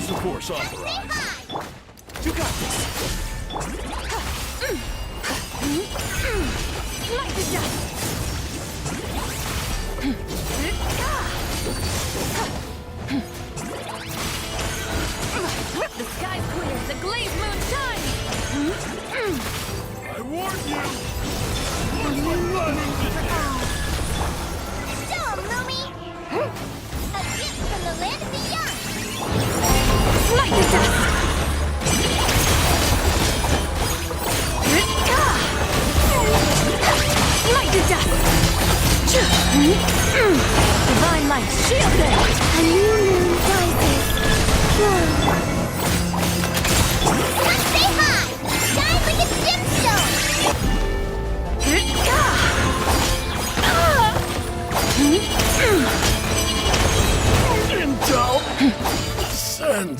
Use the force authorized. You got this. Light the dust. The sky's clear. The glazed moon shines. I warn you. Show 'em, Lumi! A gift from the land beyond! Light the dust. Light the dust. Divine light, shield them. A new moon rises. Let's stay high! Shine like a gemstone! Intel. Send.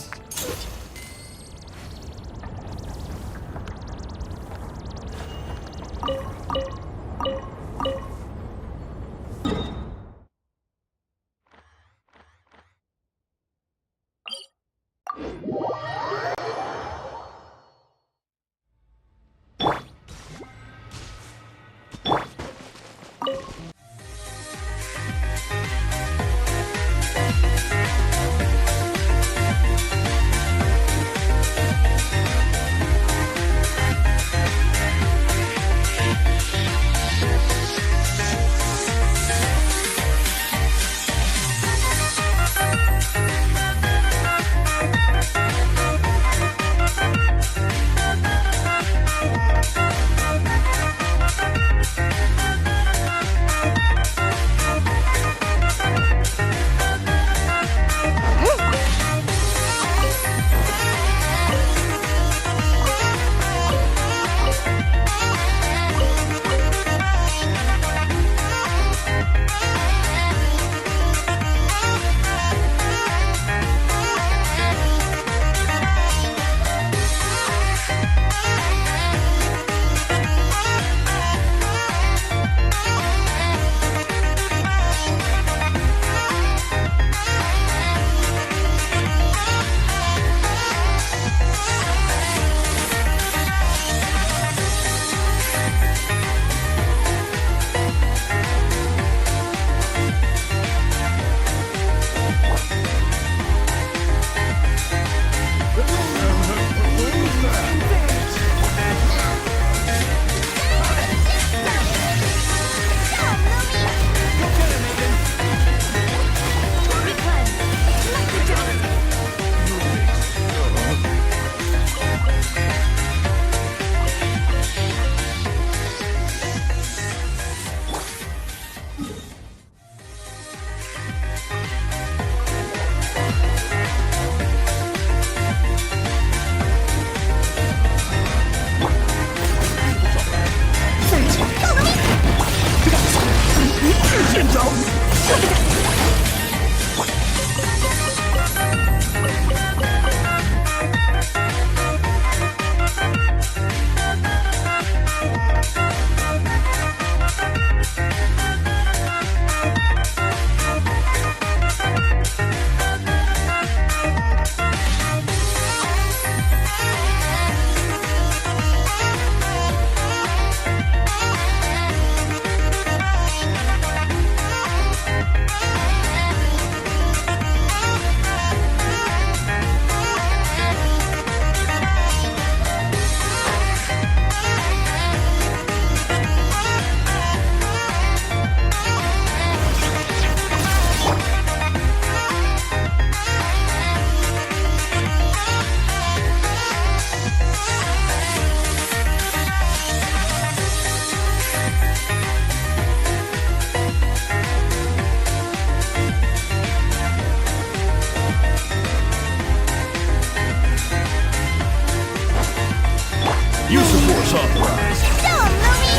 Use the force authorized. Show 'em, Lumi!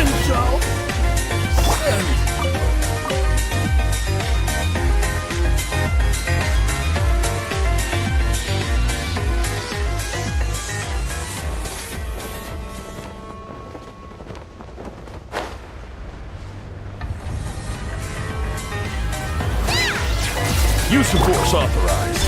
Intel. Send. Use of force authorized.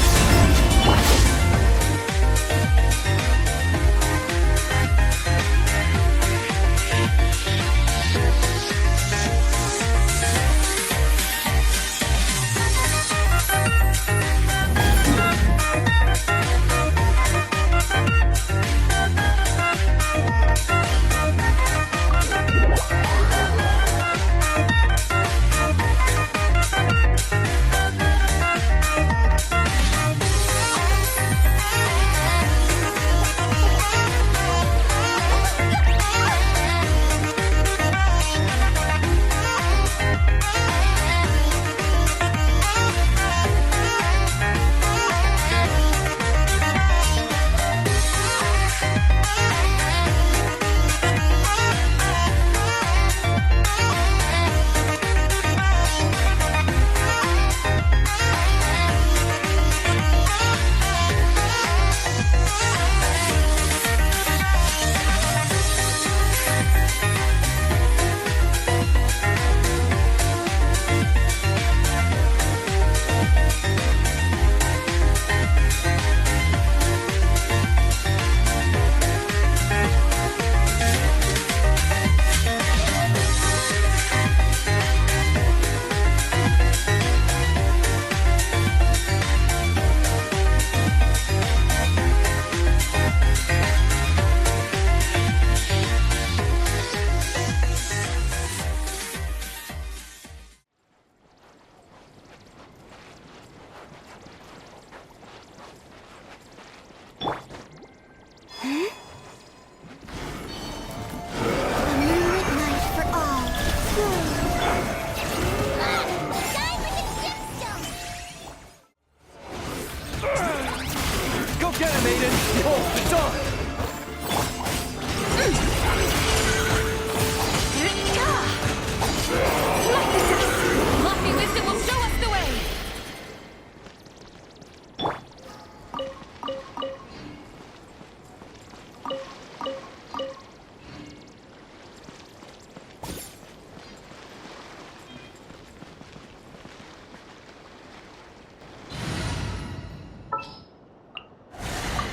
Go get him, Aiden! Behold, it's on! Lofty wisdom will show us the way!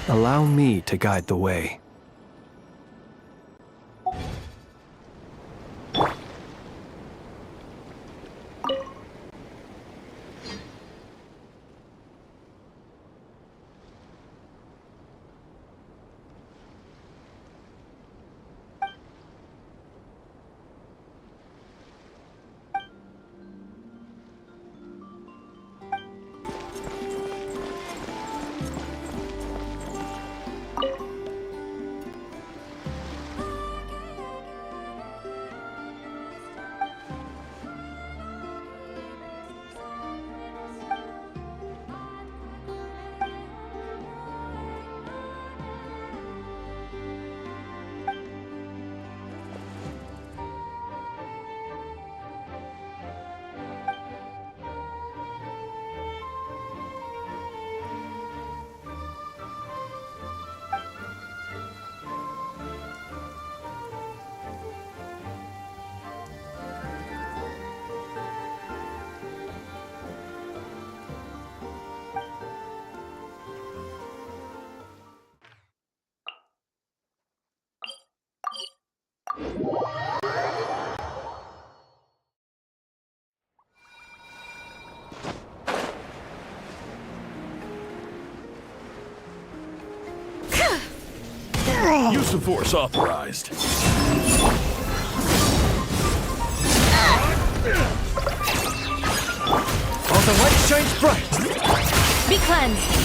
Allow me to guide the way. Use of force authorized. All the light shines bright! Be cleansed!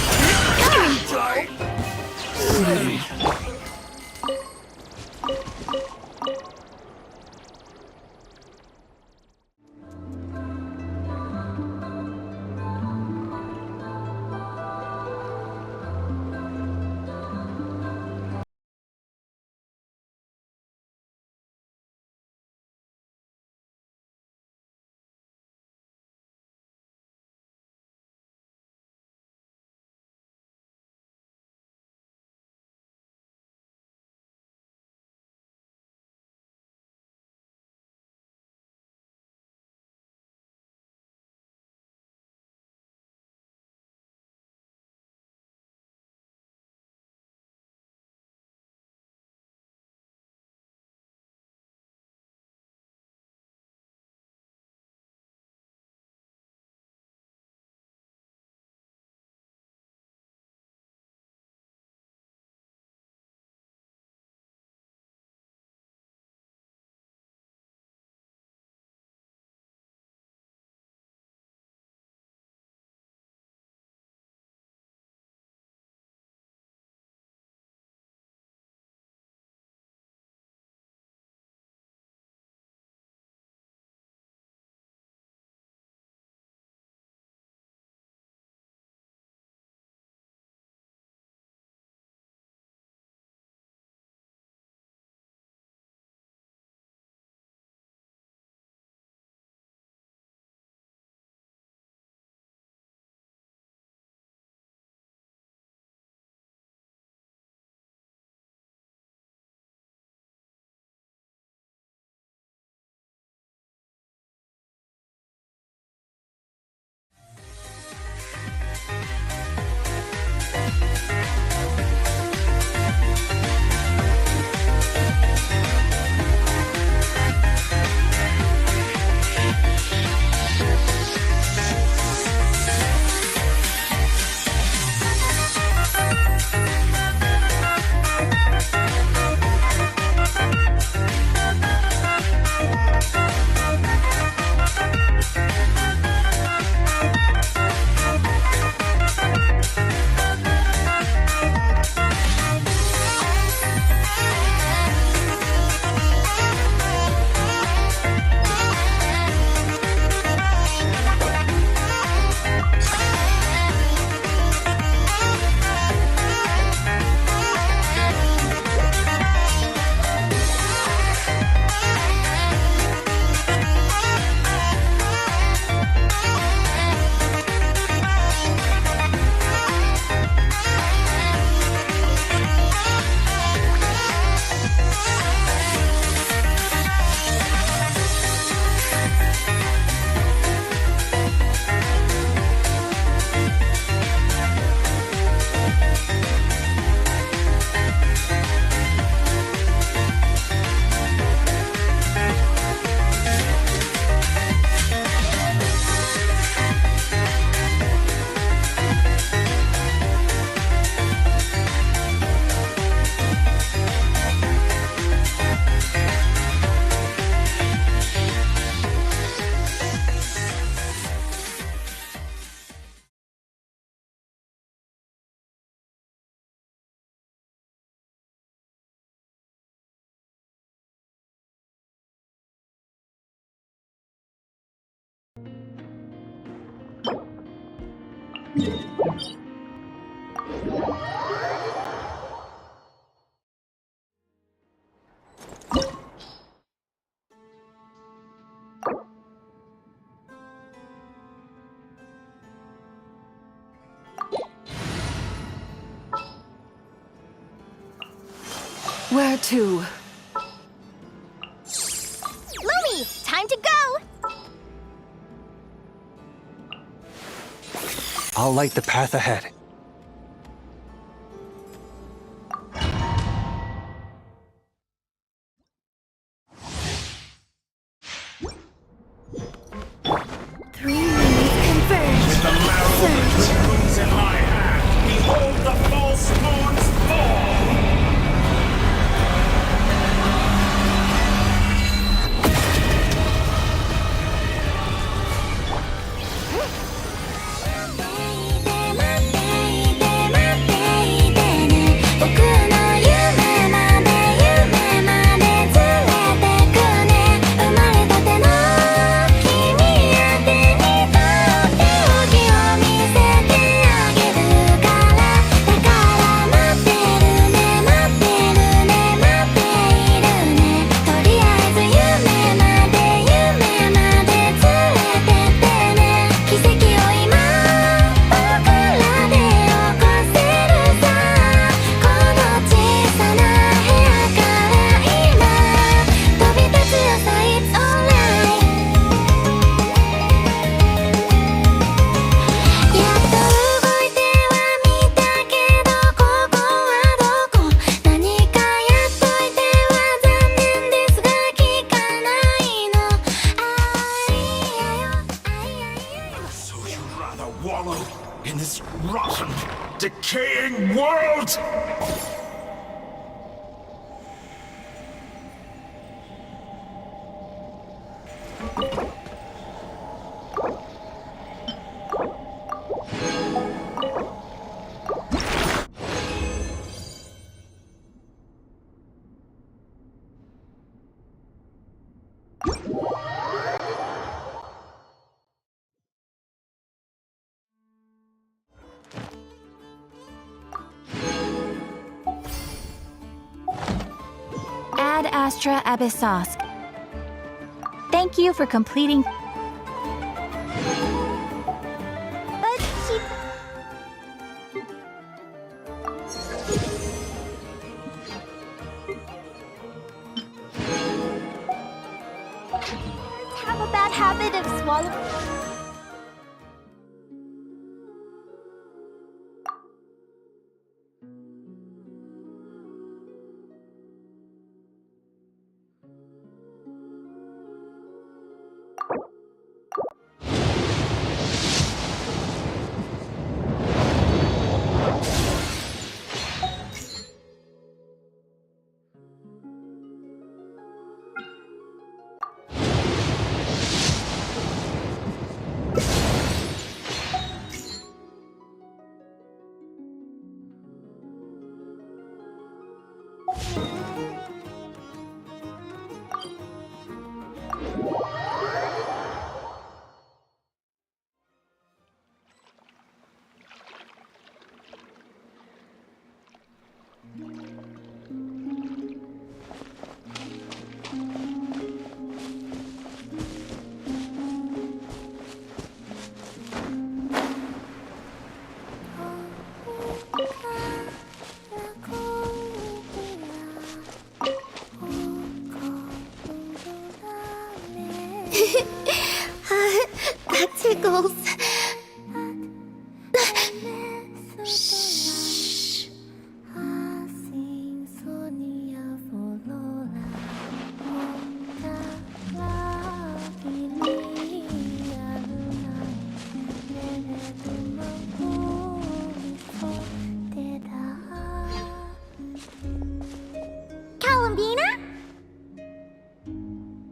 Where to? Lumi, time to go! I'll light the path ahead. Three rings converge. With the marrow of the runes in my hand, behold the false moon's fall! Wallow in this rotten, decaying world! Ad Astra Abyssosk. Thank you for completing. But she... have a bad habit of swallowing... That tickles. Shh. Columbina?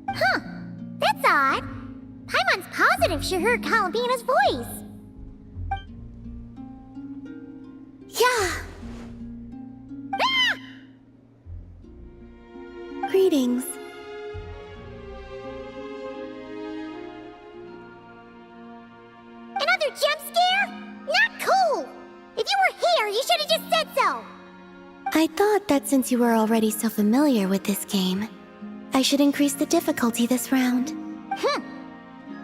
Huh. That's odd. Paimon's positive she heard Columbina's voice. Yeah. Ah! Greetings. just said so! I thought that since you were already so familiar with this game, I should increase the difficulty this round.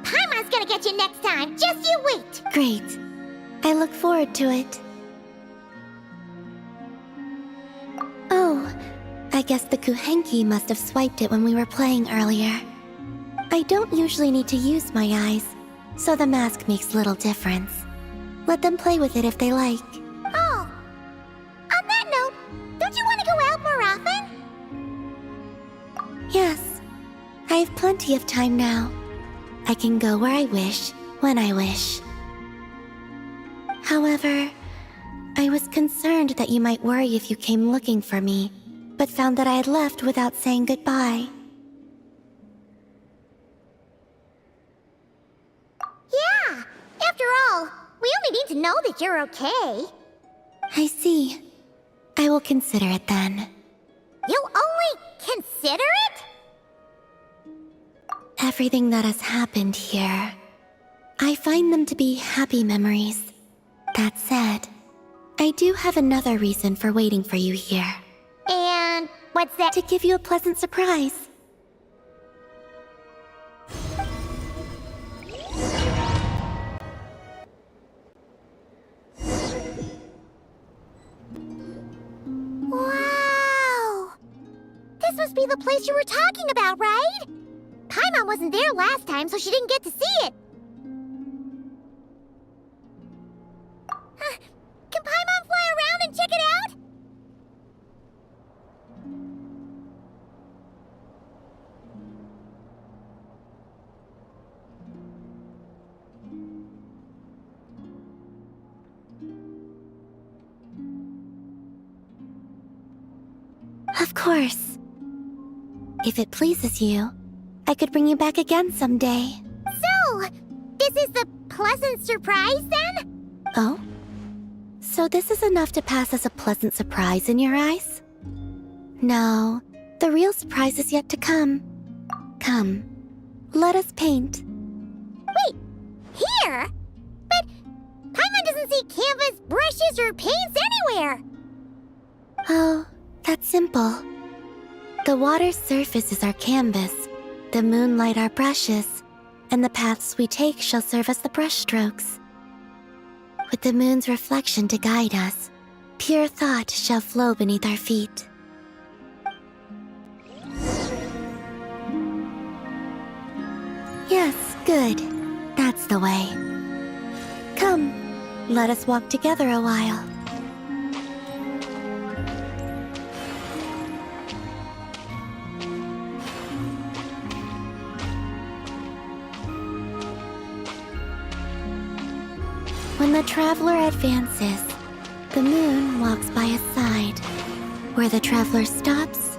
Paimon's gonna get you next time, just you wait! Great. I look forward to it. Oh, I guess the Kuhenki must have swiped it when we were playing earlier. I don't usually need to use my eyes, so the mask makes little difference. Let them play with it if they like. Oh, on that note, don't you want to go out more often? Yes, I have plenty of time now. I can go where I wish, when I wish. However, I was concerned that you might worry if you came looking for me, but found that I had left without saying goodbye. Yeah, after all, we only need to know that you're okay. I see. I will consider it then. You'll only consider it? Everything that has happened here, I find them to be happy memories. That said, I do have another reason for waiting for you here. And what's that? To give you a pleasant surprise. Wow! This must be the place you were talking about, right? Paimon wasn't there last time, so she didn't get to see it. Can Paimon fly around and check it out? Of course. If it pleases you, I could bring you back again someday. So, this is the pleasant surprise then? Oh? So this is enough to pass as a pleasant surprise in your eyes? No, the real surprise is yet to come. Come, let us paint. Wait, here? But Paimon doesn't see canvas, brushes, or paints anywhere. Oh, that's simple. The water's surface is our canvas, the moonlight our brushes, and the paths we take shall serve as the brushstrokes. With the moon's reflection to guide us, pure thought shall flow beneath our feet. Yes, good. That's the way. Come, let us walk together a while. When the traveler advances, the moon walks by his side. Where the traveler stops,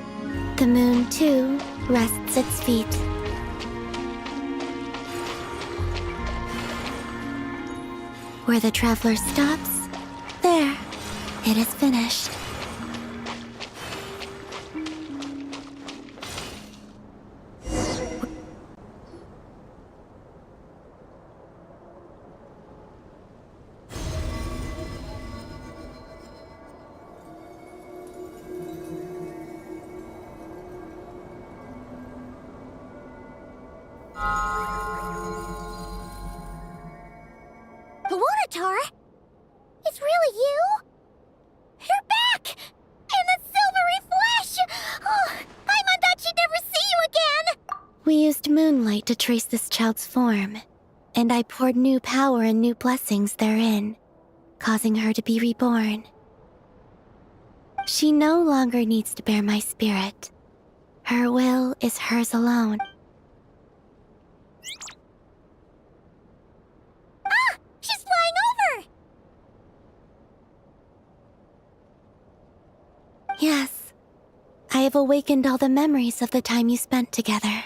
the moon too rests its feet. Where the traveler stops, there, it is finished. Avatar? It's really you? You're back! In the silvery flesh! Oh, Paimon thought she'd never see you again! We used moonlight to trace this child's form, and I poured new power and new blessings therein, causing her to be reborn. She no longer needs to bear my spirit. Her will is hers alone. Ah! She's flying over! Yes, I have awakened all the memories of the time you spent together.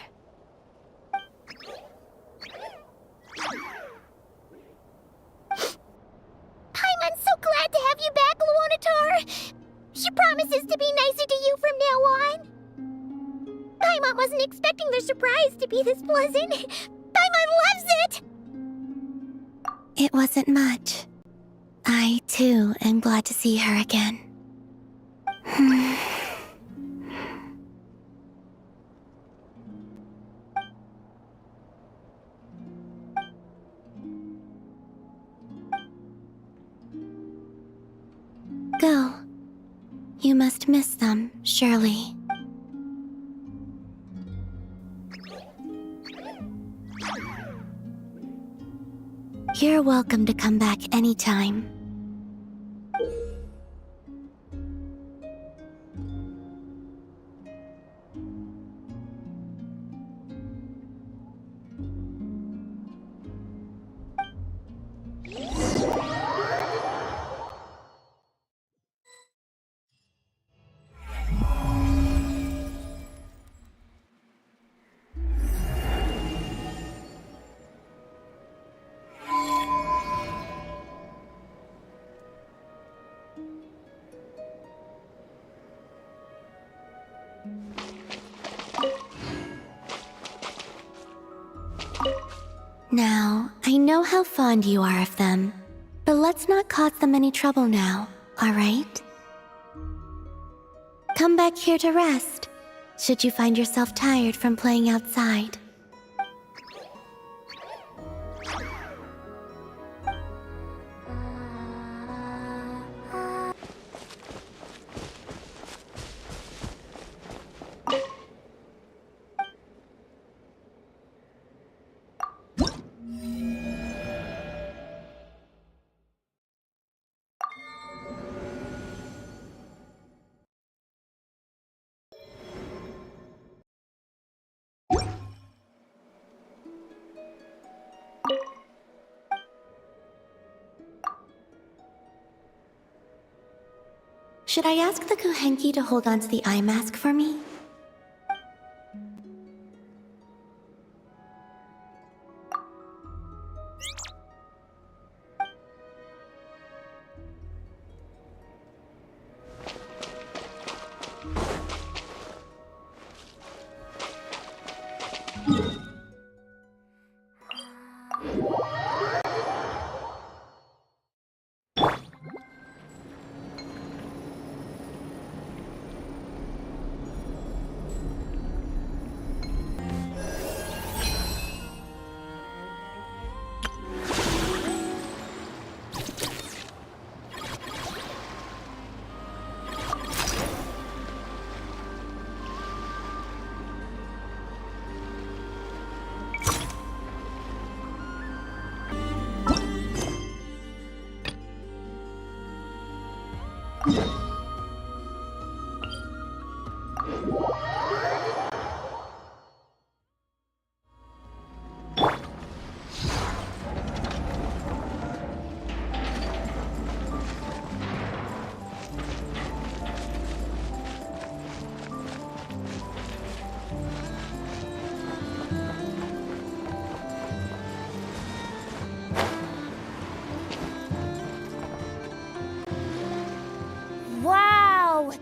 Paimon's so glad to have you back, Luonatar! She promises to be nicer to you from now on. Paimon wasn't expecting their surprise to be this pleasant. Paimon loves it! It wasn't much. I, too, am glad to see her again. Go. You must miss them, surely. You're welcome to come back anytime. Now, I know how fond you are of them, but let's not cause them any trouble now, alright? Come back here to rest, should you find yourself tired from playing outside. Should I ask the Kuhenki to hold onto the eye mask for me? Wow!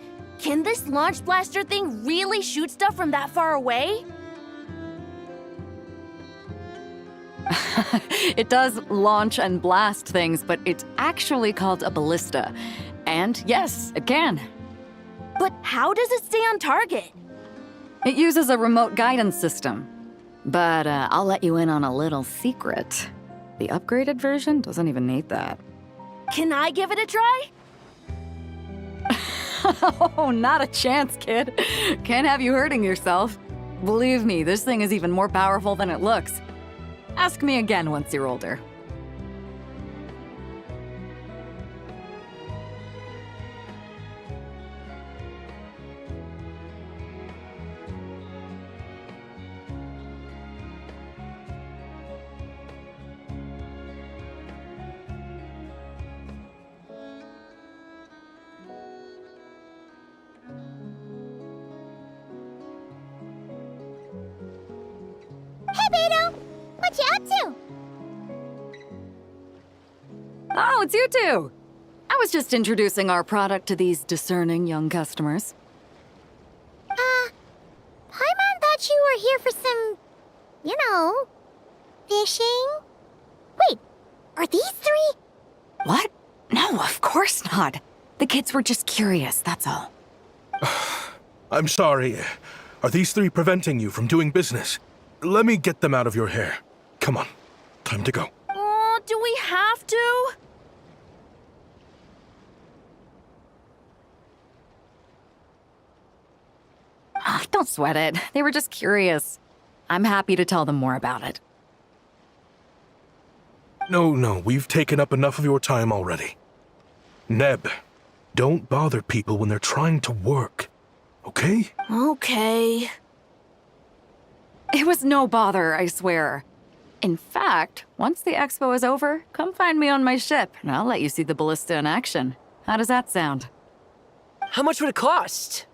Can this launch blaster thing really shoot stuff from that far away? It does launch and blast things, but it's actually called a ballista. And yes, it can. But how does it stay on target? It uses a remote guidance system. But I'll let you in on a little secret. The upgraded version doesn't even need that. Can I give it a try? Oh, not a chance, kid. Can't have you hurting yourself. Believe me, this thing is even more powerful than it looks. Ask me again once you're older. Hey, Beto! What you up to? Oh, it's you two! I was just introducing our product to these discerning young customers. Paimon thought you were here for some, fishing? Wait, are these three? What? No course not. The kids were just curious, that's all. I'm sorry. Are these three preventing you from doing business? Let me get them out of your hair. Come on. Time to go. Oh, do we have to? Don't sweat it. They were just curious. I'm happy to tell them more about it. No, we've taken up enough of your time already. Neb, don't bother people when they're trying to work, okay? Okay. It was no bother, I swear. In fact, once the expo is over, come find me on my ship, and I'll let you see the ballista in action. How does that sound? How much would it cost?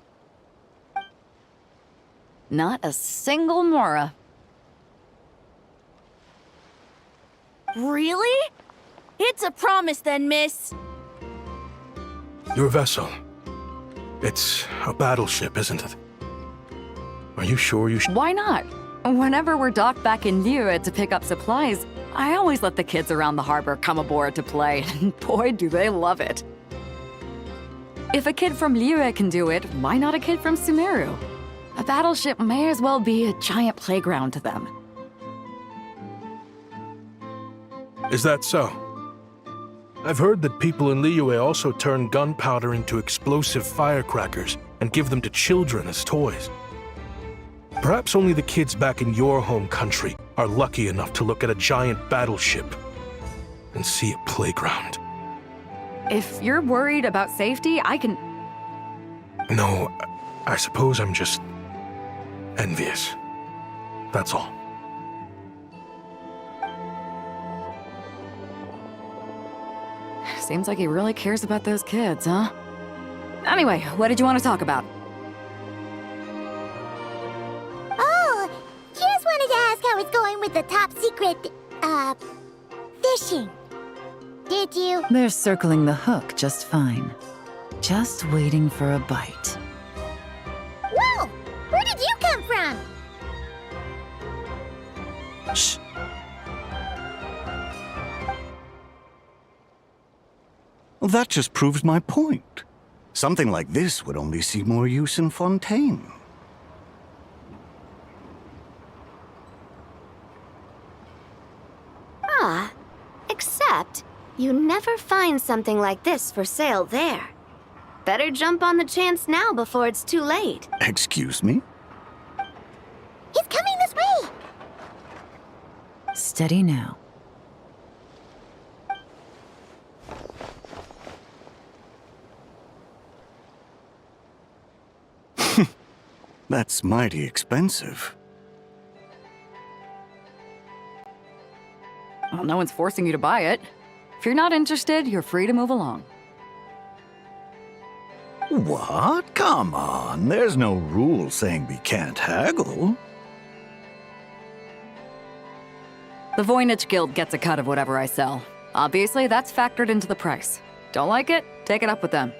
Not a single mora. Really? It's a promise then, miss. Your vessel. It's a battleship, isn't it? Are you sure you should? Why not? Whenever we're docked back in Linnea to pick up supplies, I always let the kids around the harbor come aboard to play, and boy, do they love it. If a kid from Linnea can do it, why not a kid from Sumeru? A battleship may as well be a giant playground to them. Is that so? I've heard that people in Liyue also turn gunpowder into explosive firecrackers and give them to children as toys. Perhaps only the kids back in your home country are lucky enough to look at a giant battleship and see a playground. If you're worried about safety, I can... No, I suppose I'm just envious. That's all. Seems like he really cares about those kids, huh? Anyway, what did you want to talk about? Oh, just wanted to ask how it's going with the top secret, fishing. Did you? They're circling the hook just fine. Just waiting for a bite. Whoa! Where did you come from? Shh. Well, that just proves my point. Something like this would only see more use in Fontaine. Ah, except you never find something like this for sale there. Better jump on the chance now before it's too late. Excuse me? He's coming this way! Steady now. That's mighty expensive. Well, no one's forcing you to buy it. If you're not interested, you're free to move along. What? Come on, there's no rule saying we can't haggle. The Voynich Guild gets a cut of whatever I sell. Obviously, that's factored into the price. Don't like it? Take it up with them.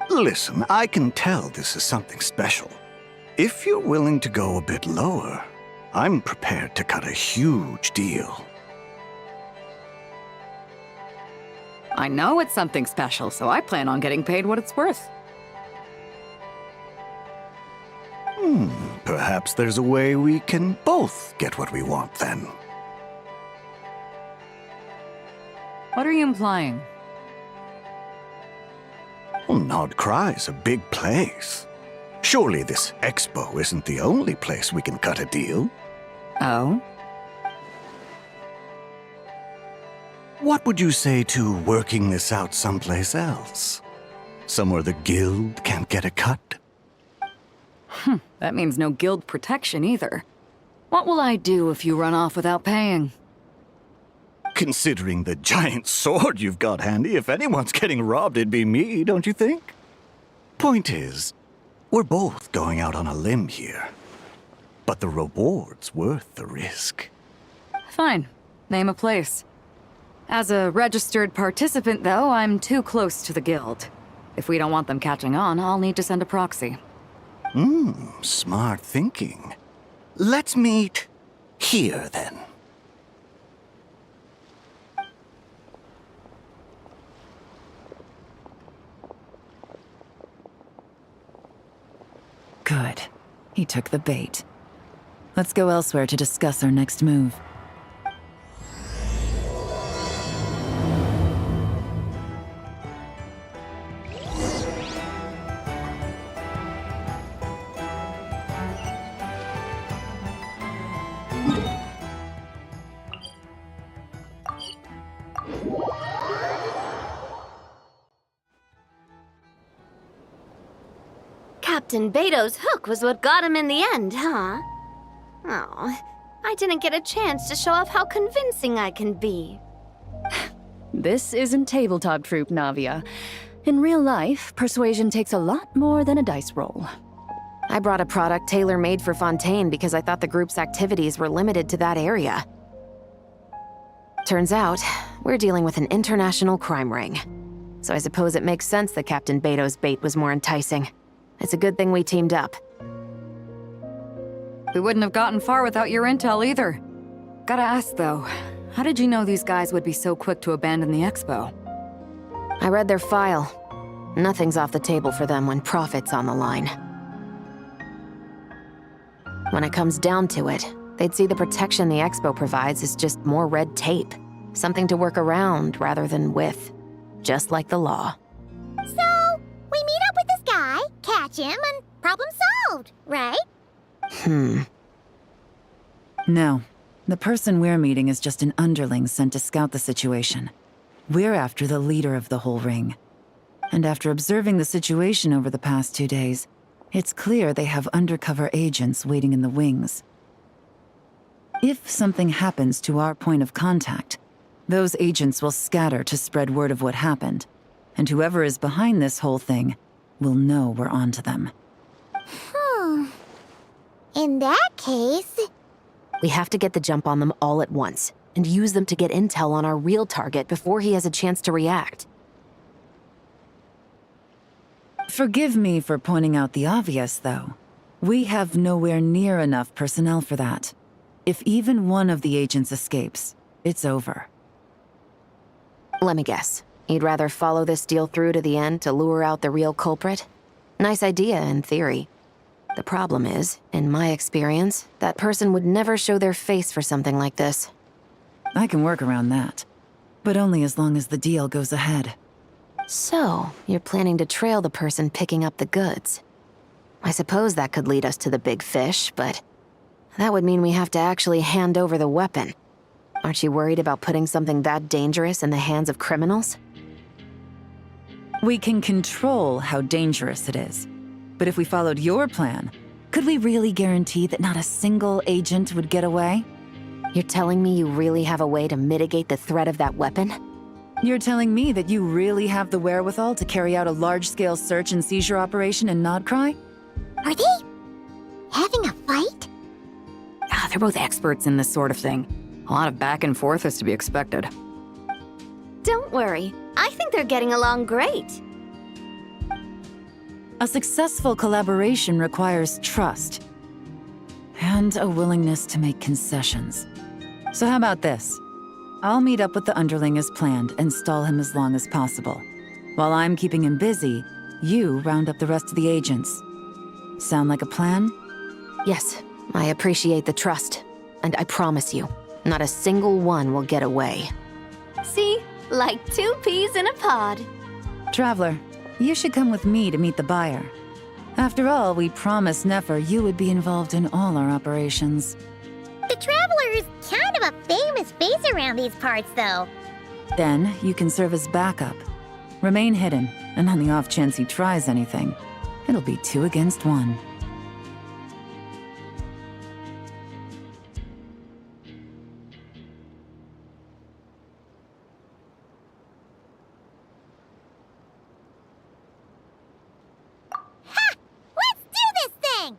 Listen, I can tell this is something special. If you're willing to go a bit lower, I'm prepared to cut a huge deal. I know it's something special, so I plan on getting paid what it's worth. Perhaps there's a way we can both get what we want then. What are you implying? Well, Nod Cry's a big place. Surely this expo isn't the only place we can cut a deal. Oh? What would you say to working this out someplace else? Somewhere the guild can't get a cut? That means no guild protection either. What will I do if you run off without paying? Considering the giant sword you've got handy, if anyone's getting robbed, it'd be me, don't you think? Point is, we're both going out on a limb here. But the reward's worth the risk. Fine. Name a place. As a registered participant, though, I'm too close to the guild. If we don't want them catching on, I'll need to send a proxy. Smart thinking. Let's meet here, then. He took the bait. Let's go elsewhere to discuss our next move. Captain Beto's hook was what got him in the end, huh? Oh, I didn't get a chance to show off how convincing I can be. This isn't tabletop troop, Navia. In real life, persuasion takes a lot more than a dice roll. I brought a product tailor-made for Fontaine because I thought the group's activities were limited to that area. Turns out, we're dealing with an international crime ring. So I suppose it makes sense that Captain Beto's bait was more enticing. It's a good thing we teamed up. We wouldn't have gotten far without your intel either. Gotta ask though, how did you know these guys would be so quick to abandon the expo? I read their file. Nothing's off the table for them when profit's on the line. When it comes down to it, they'd see the protection the expo provides as just more red tape. Something to work around rather than with. Just like the law. So, we meet up with this guy, catch him, and problem solved, right? No. The person we're meeting is just an underling sent to scout the situation. We're after the leader of the whole ring. And after observing the situation over the past 2 days, it's clear they have undercover agents waiting in the wings. If something happens to our point of contact, those agents will scatter to spread word of what happened, and whoever is behind this whole thing will know we're onto them. In that case... We have to get the jump on them all at once, and use them to get intel on our real target before he has a chance to react. Forgive me for pointing out the obvious, though. We have nowhere near enough personnel for that. If even one of the agents escapes, it's over. Let me guess. You'd rather follow this deal through to the end to lure out the real culprit? Nice idea, in theory. The problem is, in my experience, that person would never show their face for something like this. I can work around that. But only as long as the deal goes ahead. So, you're planning to trail the person picking up the goods. I suppose that could lead us to the big fish, but that would mean we have to actually hand over the weapon. Aren't you worried about putting something that dangerous in the hands of criminals? We can control how dangerous it is. But if we followed your plan, could we really guarantee that not a single agent would get away? You're telling me you really have a way to mitigate the threat of that weapon? You're telling me that you really have the wherewithal to carry out a large-scale search and seizure operation in Nodcry? Are they having a fight? They're both experts in this sort of thing. A lot of back and forth is to be expected. Don't worry. I think they're getting along great. A successful collaboration requires trust. And a willingness to make concessions. So how about this? I'll meet up with the underling as planned and stall him as long as possible. While I'm keeping him busy, you round up the rest of the agents. Sound like a plan? Yes, I appreciate the trust. And I promise you, not a single one will get away. See? Like 2 peas in a pod. Traveler, you should come with me to meet the buyer. After all, we promised Nefer you would be involved in all our operations. The Traveler is kind of a famous face around these parts, though. Then, you can serve as backup. Remain hidden, and on the off chance he tries anything, it'll be 2 against 1. Let's do this thing!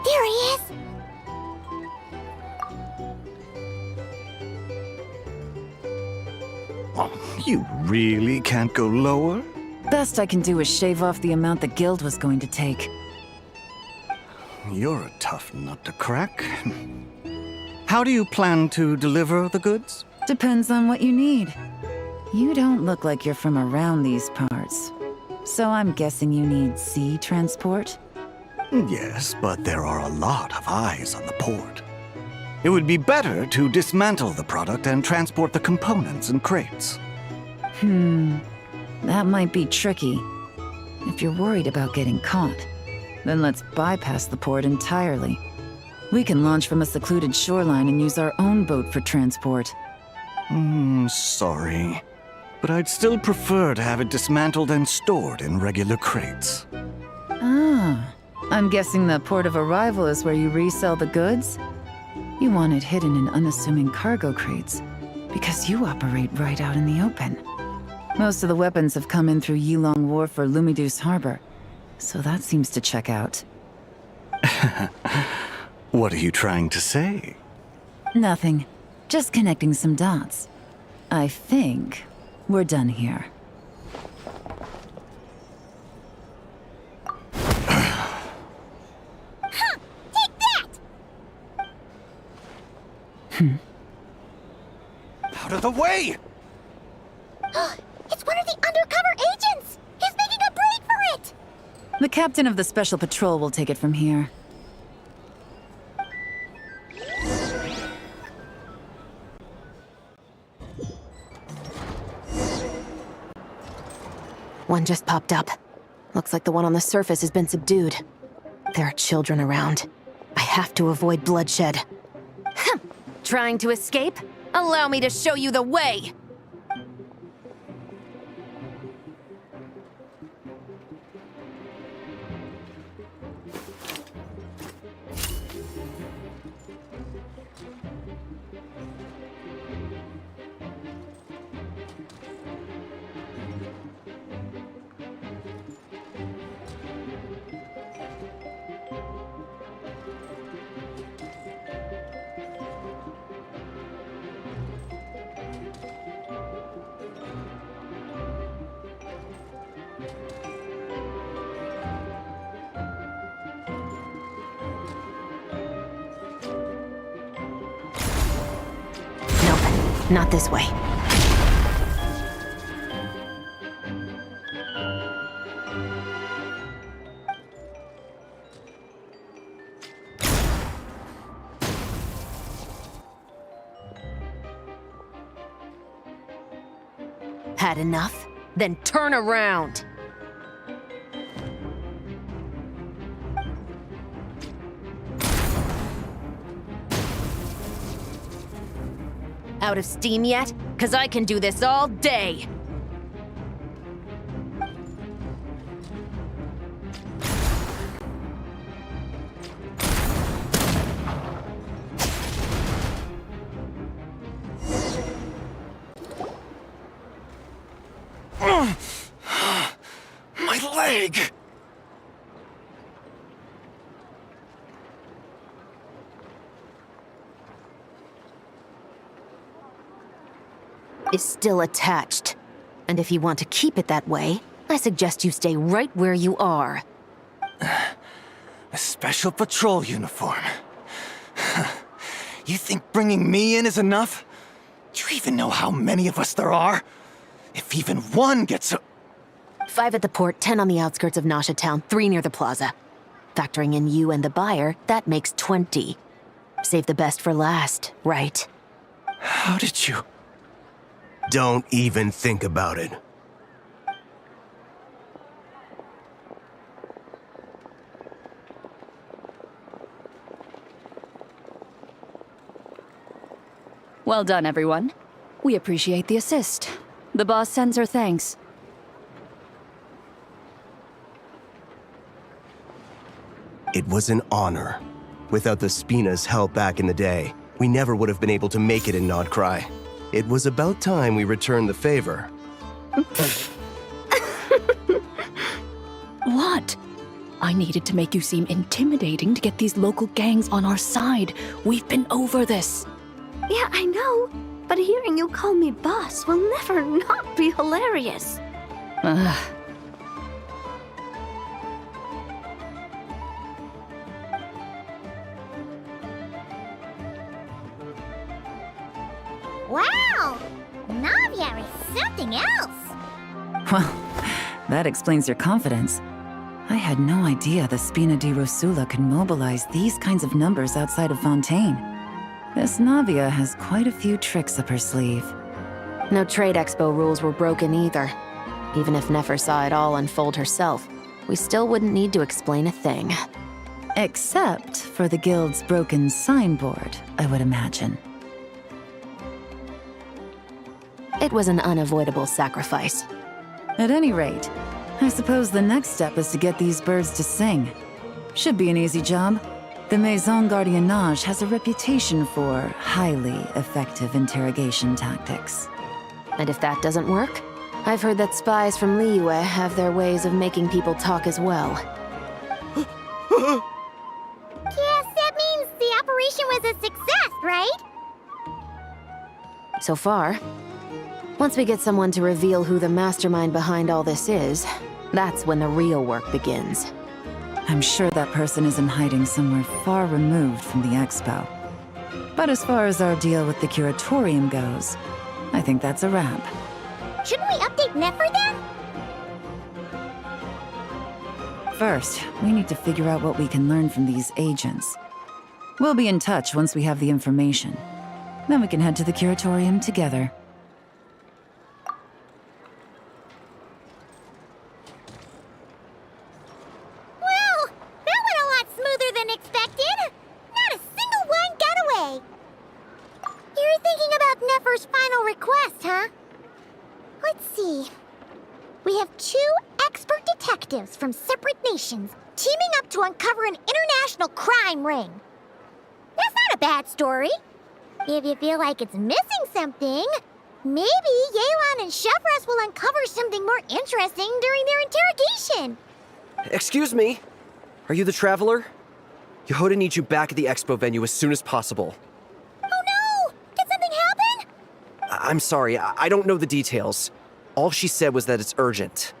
There he is! Oh, you really can't go lower? Best I can do is shave off the amount the guild was going to take. You're a tough nut to crack. How do you plan to deliver the goods? Depends on what you need. You don't look like you're from around these parts. So I'm guessing you need sea transport? Yes, but there are a lot of eyes on the port. It would be better to dismantle the product and transport the components in crates. That might be tricky. If you're worried about getting caught, then let's bypass the port entirely. We can launch from a secluded shoreline and use our own boat for transport. Sorry. But I'd still prefer to have it dismantled and stored in regular crates. Ah, I'm guessing the port of arrival is where you resell the goods? You want it hidden in unassuming cargo crates, because you operate right out in the open. Most of the weapons have come in through Yilong Wharf or Lumidus Harbor, so that seems to check out. What are you trying to say? Nothing. Just connecting some dots. I think we're done here. Take that! Out of the way! It's one of the undercover agents! He's making a break for it! The captain of the Special Patrol will take it from here. One just popped up. Looks like the one on the surface has been subdued. There are children around. I have to avoid bloodshed. Trying to escape? Allow me to show you the way! Not this way. Had enough? Then turn around! Out of steam yet? 'Cause I can do this all day! My leg! Is still attached. And if you want to keep it that way, I suggest you stay right where you are. A special patrol uniform. You think bringing me in is enough? Do you even know how many of us there are? If even one gets a... 5 at the port, 10 on the outskirts of Nasha Town, 3 near the plaza. Factoring in you and the buyer, that makes 20. Save the best for last, right? How did you... Don't even think about it. Well done, everyone. We appreciate the assist. The boss sends her thanks. It was an honor. Without the Spina's help back in the day, we never would have been able to make it in Nodcry. It was about time we returned the favor. What? I needed to make you seem intimidating to get these local gangs on our side. We've been over this. Yeah, I know. But hearing you call me boss will never not be hilarious. Wow! Navier is something else! Well, That explains your confidence. I had no idea the Spina di Rosula could mobilize these kinds of numbers outside of Fontaine. This Navia has quite a few tricks up her sleeve. No trade expo rules were broken either. Even if Nefer saw it all unfold herself, we still wouldn't need to explain a thing. Except for the guild's broken signboard, I would imagine. It was an unavoidable sacrifice. At any rate, I suppose the next step is to get these birds to sing. Should be an easy job. The Maison Gardiennage has a reputation for highly effective interrogation tactics. And if that doesn't work, I've heard that spies from Liyue have their ways of making people talk as well. Yes, that means the operation was a success, right? So far. Once we get someone to reveal who the mastermind behind all this is, that's when the real work begins. I'm sure that person is in hiding somewhere far removed from the expo. But as far as our deal with the curatorium goes, I think that's a wrap. Shouldn't we update Nefer then? First, we need to figure out what we can learn from these agents. We'll be in touch once we have the information. Then we can head to the curatorium together. Well, that went a lot smoother than expected. Not a single one got away. You're thinking about Nefer's final request, huh? Let's see. We have 2 expert detectives from separate nations teaming up to uncover an international crime ring. That's not a bad story. If you feel like it's missing something, maybe Yelan and Chevros will uncover something more interesting during their interrogation. Excuse me? Are you the Traveler? Yehoda needs you back at the expo venue as soon as possible. Oh no! Did something happen? I'm sorry, I don't know the details. All she said was that it's urgent.